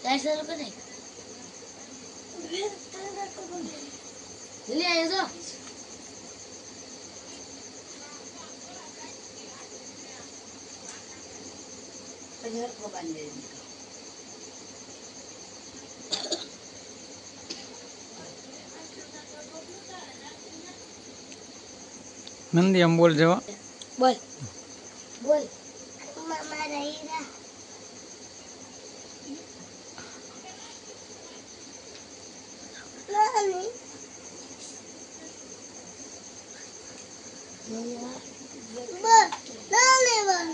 ऐसा लोग नहीं ले आए जो घर को बन ले नंदी हम बोल जावा बोल बोल मामा रही ना नानी बोल नानी बोल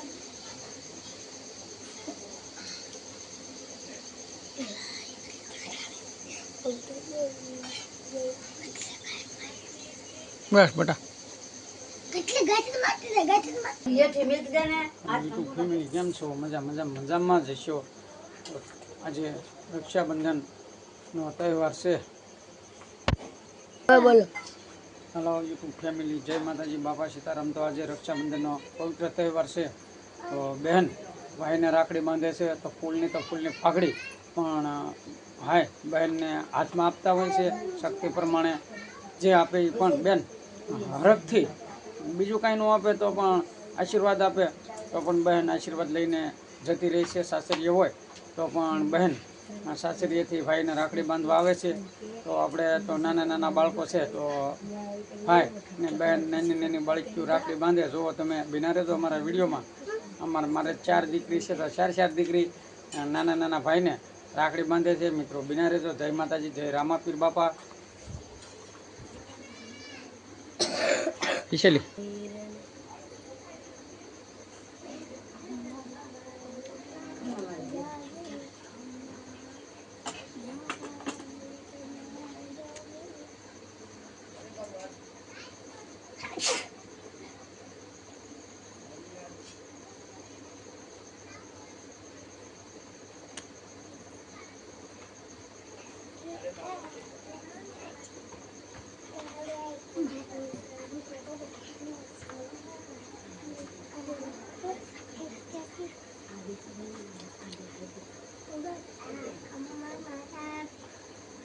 बस बेटा કેટલી ગાડી મારતી રે ગાડી માર ये थे मिल गए ने आज યુટ્યુબ ફેમિલી કેમ છો? મજામાં જ હશો. આજે રક્ષાબંધનનો તહેવાર છે. બોલો હલો યુટ્યુબ ફેમિલી, જય માતાજી, બાપા સીતારામ. તો આજે રક્ષાબંધનનો પવિત્ર તહેવાર છે. તો બહેન ભાઈને રાખડી બાંધે છે. તો ફૂલની પાઘડી પણ ભાઈ બહેનને હાથમાં આપતા હોય છે. શક્તિ પ્રમાણે જે આપે એ પણ બેન હરખથી, બીજું કાંઈ ન આપે તો પણ આશીર્વાદ આપે તો પણ બહેન આશીર્વાદ લઈને જતી રહી છે. સાસરીએ હોય તો પણ બહેન સાસરીએથી ભાઈને રાખડી બાંધવા આવે છે. તો આપણે તો નાના બાળકો છે તો ભાઈ ને બહેન નાની બાળકીઓ રાખડી બાંધે. જુઓ તમે બિના રહેજો અમારા વિડીયોમાં. મારે 4 દીકરી છે તો 4 દીકરી નાના ભાઈને રાખડી બાંધે છે. મિત્રો બિના રહેજો. જય માતાજી, જય રામાપીર બાપા. ઈશેલી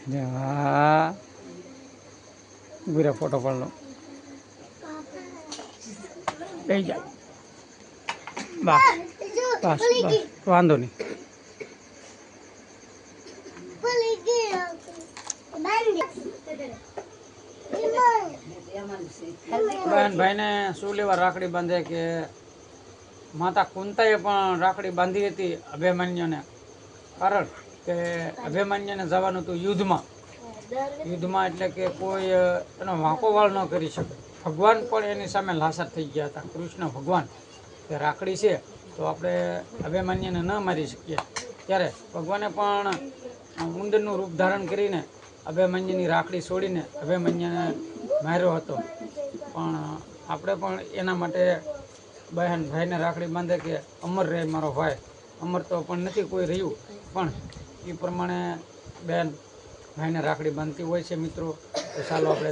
જા પૂરા ફોટો પાડ લો. લઈ જા બસ વાંધો નહીં. બહેન ભાઈને શું લેવા રાખડી બાંધે કે માતા કુંતાએ પણ રાખડી બાંધી હતી અભિમન્યુને. કારણ કે અભિમન્યુને જવાનું હતું યુદ્ધમાં એટલે કે કોઈ એનો વાંકો વાળ ન કરી શકે. ભગવાન પણ એની સામે લાચાર થઈ ગયા હતા. કૃષ્ણ ભગવાન કે રાખડી છે તો આપણે અભિમન્યુને ન મારી શકીએ. ત્યારે ભગવાને પણ ઉંદરનું રૂપ ધારણ કરીને અભિમન્યુની રાખડી છોડીને અભિમન્યુને માર્યો હતો. પણ આપણે પણ એના માટે બહેન ભાઈને રાખડી બાંધે કે અમર રહે મારો ભાઈ. અમર તો પણ નથી કોઈ રહ્યું, પણ એ પ્રમાણે બેન ભાઈને રાખડી બાંધતી હોય છે. મિત્રો તો ચાલો આપણે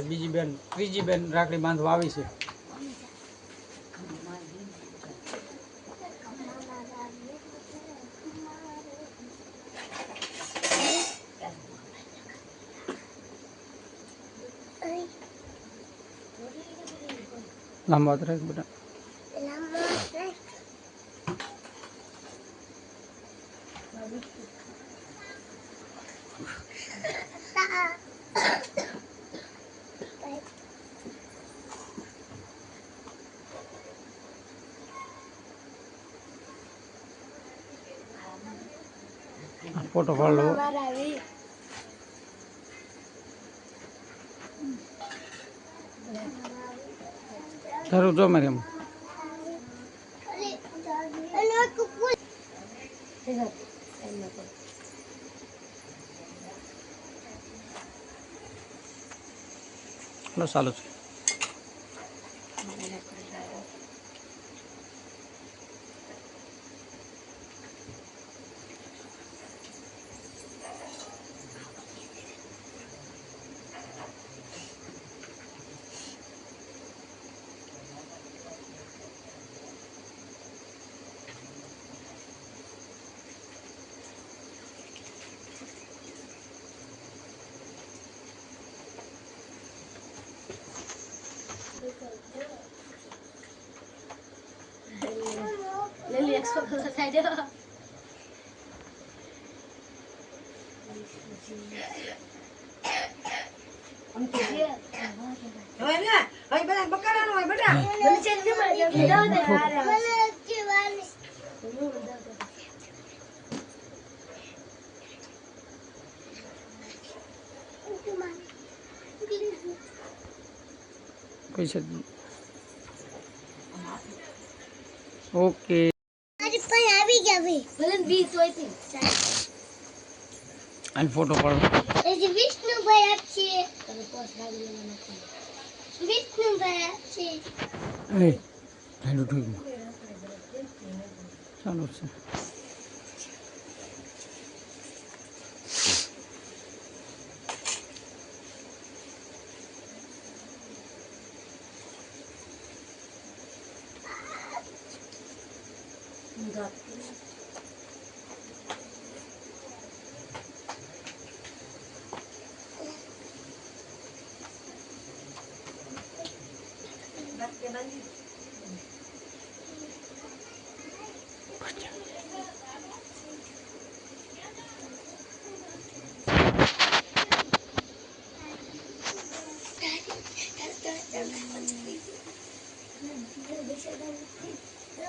ત્રીજી બેન રાખડી બાંધવા આવી છે. લાંબા રાખ બેટા. ફોટો પાડ લો. તારું જો મેરી લો ચાલુ છે. હવે લે હવે બધા બકારાનો હોય બેટા પૈસા ઓકે આજે પણ આવી ગયા ભાઈ અને ફોટો પાડો એ જે વિષ્ણુભાઈ આપશે વિષ્ણુભાઈ આપશે એ ઠંડુ ઠીક ચાલુ છે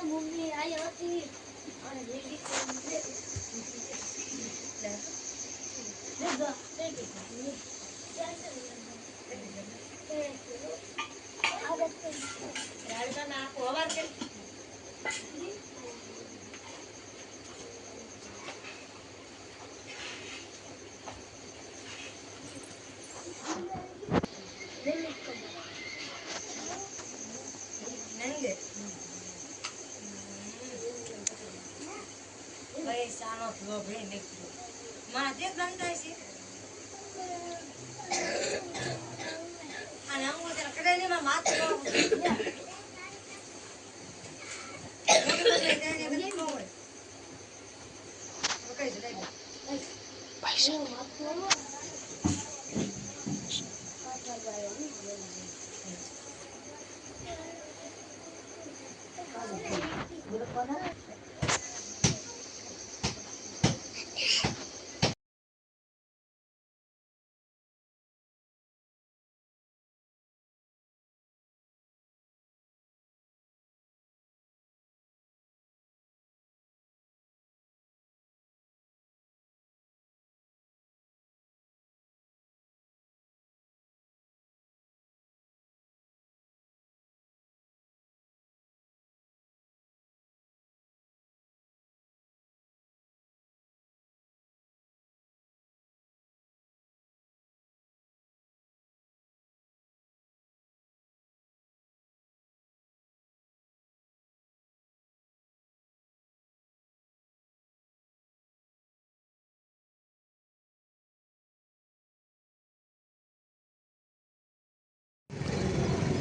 મમ્મી આઈ હતી અને પૈસાનો લોભ એ નીકળ્યો મારા તે બનતા છે અને હું ત્યારે કડાઈ માં માથું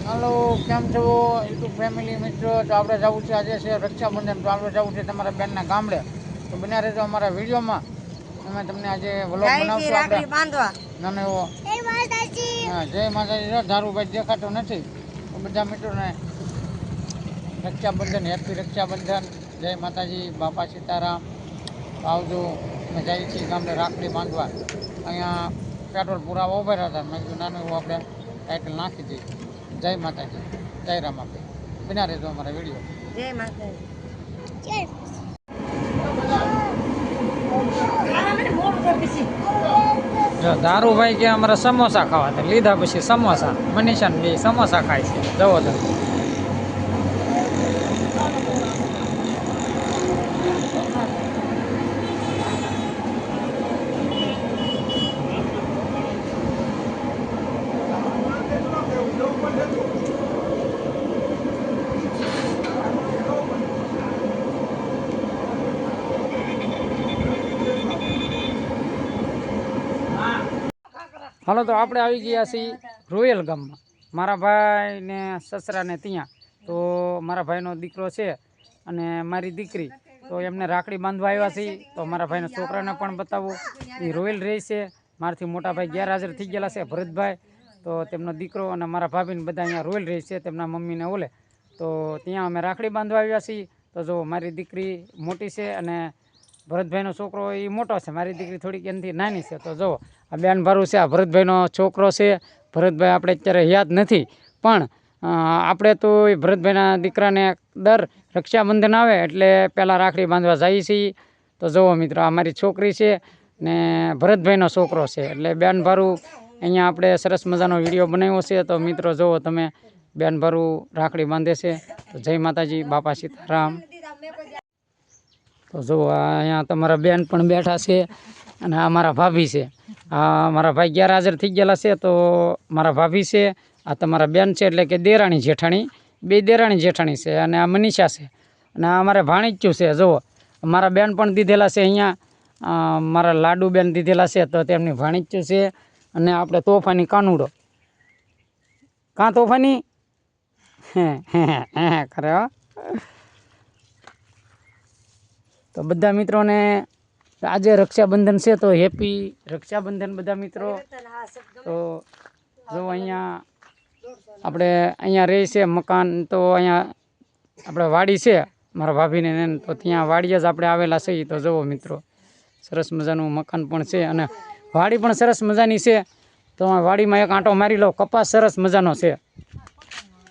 હાલો કેમ છો યુટ્યુબ ફેમિલી મિત્રો તો આપણે જવું છે આજે છે રક્ષાબંધન તો આપણે જવું છે તમારા બેનના ગામડે તો બન્યા રહેજો અમારા વિડીયોમાં અમે તમને આજે વ્લોગ બનાવશું આપણે બાંધવા નાનો એવો હા જય માતાજી જો ધારુભાઈ દેખાતો નથી તો બધા મિત્રોને રક્ષાબંધન હેપી રક્ષાબંધન જય માતાજી બાપા સીતારામ આવજો અમે જઈએ છીએ ગામડે રાખડી બાંધવા અહીંયા પેટ્રોલ પૂરા ઉભા હતા મેં કીધું નાનું એવું આપણે ટાઇટલ નાખી દઈએ જય માતાજી જય રામ આપણે બના રહેજો અમારા વિડીયો જય માતાજી જો ધારુભાઈ કે અમારે સમોસા ખાવા હતા લીધા પછી સમોસા મનીષા ને બે સમોસા ખાય છે જવો તો હાલો તો આપણે આવી ગયા છીએ રોયલ ગામમાં મારા ભાઈ ને સસરાને ત્યાં તો મારા ભાઈનો દીકરો છે અને મારી દીકરી તો એમને રાખડી બાંધવા આવ્યા છીએ તો મારા ભાઈના છોકરાને પણ બતાવું એ રોયલ રહે છે મારાથી મોટા ભાઈ ગેરહાજર થઈ ગયેલા છે ભરતભાઈ તો તેમનો દીકરો અને મારા ભાભીને બધા અહીંયા રોયલ રહે છે તેમના મમ્મીને ઓલે તો ત્યાં અમે રાખડી બાંધવા આવ્યા છીએ તો જો મારી દીકરી મોટી છે અને ભરતભાઈનો છોકરો એ મોટો છે, મારી દીકરી થોડીક એનાથી નાની છે. તો જો આ બેન ભારું છે, આ ભરતભાઈનો છોકરો છે. ભરતભાઈ આપણે અત્યારે યાદ નથી, પણ આપણે તો એ ભરતભાઈના દીકરાને દર રક્ષાબંધન આવે એટલે પહેલાં રાખડી બાંધવા જઈએ છીએ. તો જુઓ મિત્રો, આ મારી છોકરી છે ને ભરતભાઈનો છોકરો છે, એટલે બેન ભારું અહીંયા આપણે સરસ મજાનો વિડીયો બનાવ્યો છે. તો મિત્રો જુઓ તમે, બેન ભારું રાખડી બાંધે છે. તો જય માતાજી, બાપા સીતારામ. તો જુઓ અહીંયા તમારા બેન પણ બેઠા છે અને આ મારા ભાભી છે. આ મારા ભાઈ ગેરહાજર થઈ ગયેલા છે, તો મારા ભાભી છે, આ તમારા બેન છે, એટલે કે દેરાણી જેઠાણી, બે દેરાણી જેઠાણી છે. અને આ મનીષા છે અને આ અમારે ભાણીચ્યું છે. જુઓ મારા બેન પણ દીધેલા છે અહીંયા, મારા લાડુ બેન દીધેલા છે, તો તેમની ભાણીચ્યું છે. અને આપણે તોફાની કાનુડો, કાં તોફાની ખરે હો. તો બધા મિત્રોને આજે રક્ષાબંધન છે, તો હેપી રક્ષાબંધન બધા મિત્રો. તો જો અહીંયા આપણે અહીંયા રહી છે મકાન, તો અહીંયા આપણે વાડી છે મારા ભાભીને, તો ત્યાં વાડીએ જ આપણે આવેલા છીએ. તો જુઓ મિત્રો, સરસ મજાનું મકાન પણ છે અને વાડી પણ સરસ મજાની છે. તો વાડીમાં એક આંટો મારી લો, કપાસ સરસ મજાનો છે.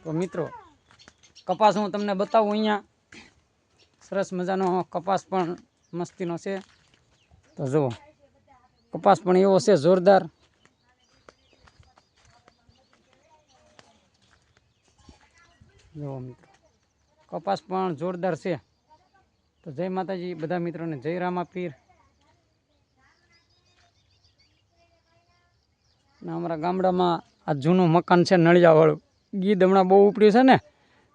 તો મિત્રો કપાસ હું તમને બતાવું, અહીંયા સરસ મજાનો કપાસ પણ મસ્તીનો છે. તો જુઓ કપાસ પણ એવો છે જોરદાર. જુઓ મિત્રો, કપાસ પણ જોરદાર છે. તો જય માતાજી બધા મિત્રોને, જય રામાપીર. ને અમારા ગામડામાં આ જૂનું મકાન છે નળિયાવાળું, ગીત હમણાં બહુ ઉપડ્યું છે ને,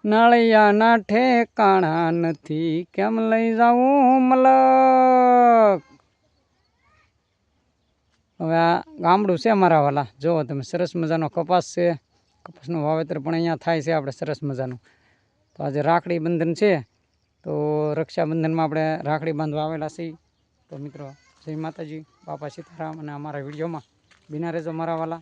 નળિયાના ઠેકાણા નથી કેમ લઈ જાઉં મલક. હવે આ ગામડું છે અમારા વાલા. જુઓ તમે, સરસ મજાનો કપાસ છે, કપાસનું વાવેતર પણ અહીંયા થાય છે આપણે સરસ મજાનું. તો આજે રાખડી બંધન છે, તો રક્ષાબંધનમાં આપણે રાખડી બાંધવા આવેલા છીએ. તો મિત્રો જય માતાજી, બાપા સીતારામ. અને અમારા વિડીયોમાં બિના રહેજો મારા વાલા.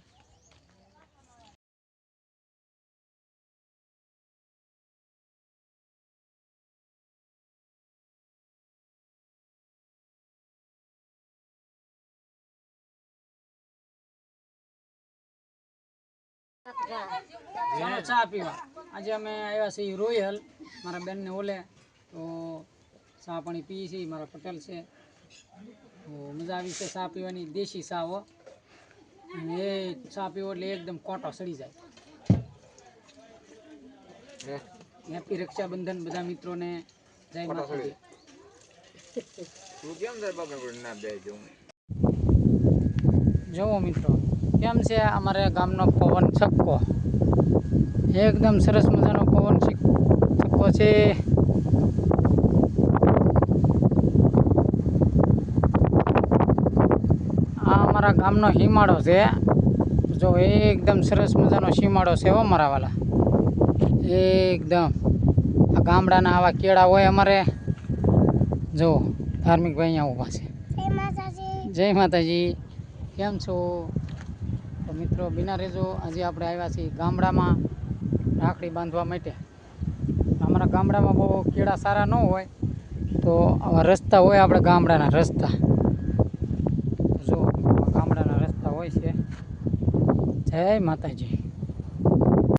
ચા પીવા આજે અમે આવ્યા છીએ રોયલ, મારા બેનને ઓલે. તો ચા પાણી પીએ છીએ, મારા પટેલ છે. તો મજા આવી છે ચા પીવાની, દેશી ચા હો. અને એ ચા પીવો એટલે એકદમ કોટો સડી જાય. હેપી રક્ષાબંધન બધા મિત્રોને, જય માતાજી. જુઓ મિત્રો, કેમ છે અમારે ગામનો પવન છક્કો, એકદમ સરસ મજાનો પવન છક્કો છે. આ અમારા ગામનો હિમાળો છે. જો એકદમ સરસ મજાનો સીમાડો છે હો મારા વાલા, એકદમ. આ ગામડાના આવા કેળા હોય અમારે. જો ધાર્મિક ભાઈ અહીંયા ઊભા છે. જય માતાજી, કેમ છો? તો મિત્રો બિના રહેજો, આજે આપણે આવ્યા છીએ ગામડામાં રાખડી બાંધવા માટે. અમારા ગામડામાં બહુ કેળા સારા ન હોય, તો આવા રસ્તા હોય આપણે ગામડાના રસ્તા. જો ગામડાના રસ્તા હોય છે. જય માતાજી.